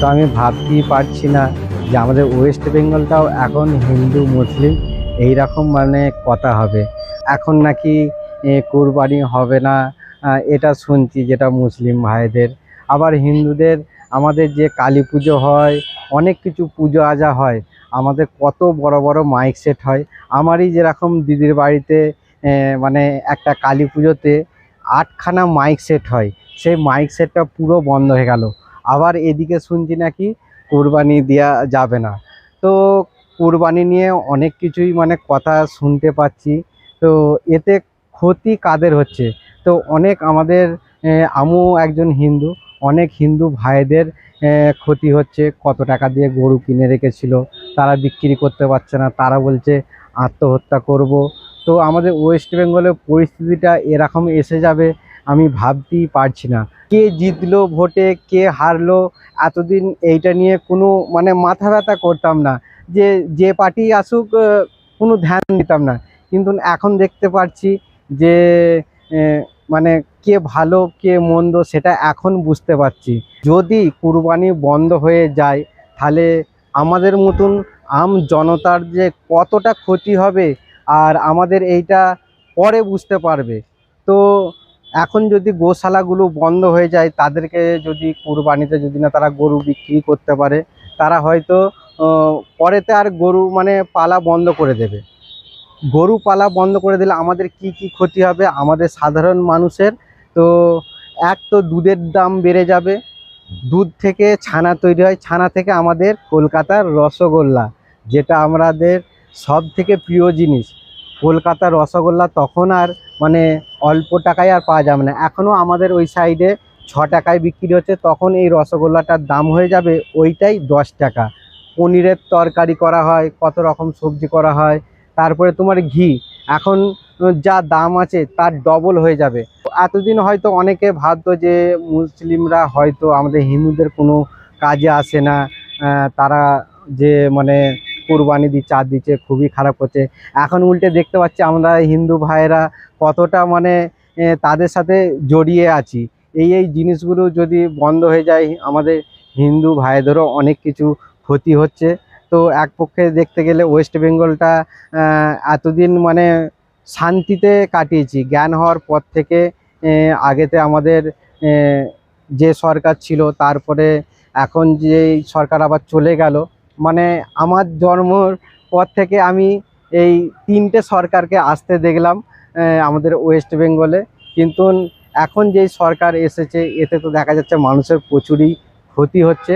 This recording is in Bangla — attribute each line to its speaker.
Speaker 1: তো আমি ভাবতেই পারছি না যে আমাদের ওয়েস্ট বেঙ্গলটাও এখন হিন্দু মুসলিম এই রকম মানে কথা হবে। এখন নাকি কুরবানি হবে না, এটা শুনছি, যেটা মুসলিম ভাইদের। আবার হিন্দুদের আমাদের যে কালী পুজো হয়, অনেক কিছু পুজো আজা হয়, আমাদের কত বড় বড় মাইক সেট হয়। আমারই যেরকম দিদির বাড়িতে মানে একটা কালী পুজোতে 8খানা মাইক সেট হয়, সেই মাইক সেটটা পুরো বন্ধ হয়ে গেল। আবার এদিকে শুনছি নাকি কোরবানি দেওয়া যাবে না। তো কোরবানি নিয়ে অনেক কিছুই মানে কথা শুনতে পাচ্ছি। তো এতে ক্ষতি কাদের হচ্ছে? তো অনেক আমাদের আমিও একজন হিন্দু, অনেক হিন্দু ভাইদের ক্ষতি হচ্ছে। কত টাকা দিয়ে গরু কিনে রেখেছিল, তারা বিক্রি করতে পারছে না, তারা বলছে আত্মহত্যা করব। তো আমাদের ওয়েস্ট বেঙ্গলের পরিস্থিতিটা এরকম এসে যাবে আমি ভাবতেই পারছি না। কে জিতলো ভোটে, কে হারলো, এতদিন এইটা নিয়ে কোনো মানে মাথা ব্যথা করতাম না, যে যে পার্টি আসুক কোনো ধ্যান দিতাম না। কিন্তু এখন দেখতে পাচ্ছি যে মানে কে ভালো কে মন্দ সেটা এখন বুঝতে পারছি। যদি কুরবানি বন্ধ হয়ে যায় তাহলে আমাদের মতন আম জনতার যে কতটা ক্ষতি হবে, আর আমাদের এইটা পরে বুঝতে পারবে। তো এখন যদি গোশালাগুলো বন্ধ হয়ে যায়, তাদেরকে যদি কুরবানিতে যদি না তারা গরু বিক্রি করতে পারে, তারা হয়তো পরেতে আর গরু মানে পালা বন্ধ করে দেবে। গরু পালা বন্ধ করে দিলে আমাদের কি কি ক্ষতি হবে আমাদের সাধারণ মানুষের? তো এক তো দুধের দাম বেড়ে যাবে, দুধ থেকে ছানা তৈরি হয়, ছানা থেকে আমাদের কলকাতার রসগোল্লা, যেটা আমাদের সব থেকে প্রিয় জিনিস, কলকাতার রসগোল্লা তখন আর মানে অল্প টাকায় আর পাওয়া যাবে না। এখনও আমাদের ওই সাইডে 6 টাকায় বিক্রি হচ্ছে, তখন এই রসগোল্লাটার দাম হয়ে যাবে ওইটাই 10 টাকা। পনিরের তরকারি করা হয়, কত রকম সবজি করা হয়। তারপরে তোমার ঘি এখন যা দাম আছে তার ডবল হয়ে যাবে। এতদিন হয়তো অনেকে ভাবতো যে মুসলিমরা হয়তো আমাদের হিন্দুদের কোনো কাজে আসে না, তারা যে মানে কুরবানি দিচ্ছে আর দিচ্ছে খুবই খারাপ করছে। এখন উল্টে দেখতে পাচ্ছি আমরা হিন্দু ভাইয়েরা কতটা মানে তাদের সাথে জড়িয়ে আছি। এই জিনিসগুলো যদি বন্ধ হয়ে যায় আমাদের হিন্দু ভাইদেরও অনেক কিছু ক্ষতি হচ্ছে। তো এক পক্ষে দেখতে গেলে ওয়েস্ট বেঙ্গলটা এতদিন মানে শান্তিতে কাটিয়েছি জ্ঞান হওয়ার পর থেকে। আগেতে আমাদের যে সরকার ছিল, তারপরে এখন যে সরকার আবার চলে গেল, মানে আমার জন্মর পর থেকে আমি এই 3টে সরকারকে আসতে দেখলাম আমাদের ওয়েস্ট বেঙ্গলে। কিন্তু এখন যেই সরকার এসেছে এতে তো দেখা যাচ্ছে মানুষের প্রচুরই ক্ষতি হচ্ছে।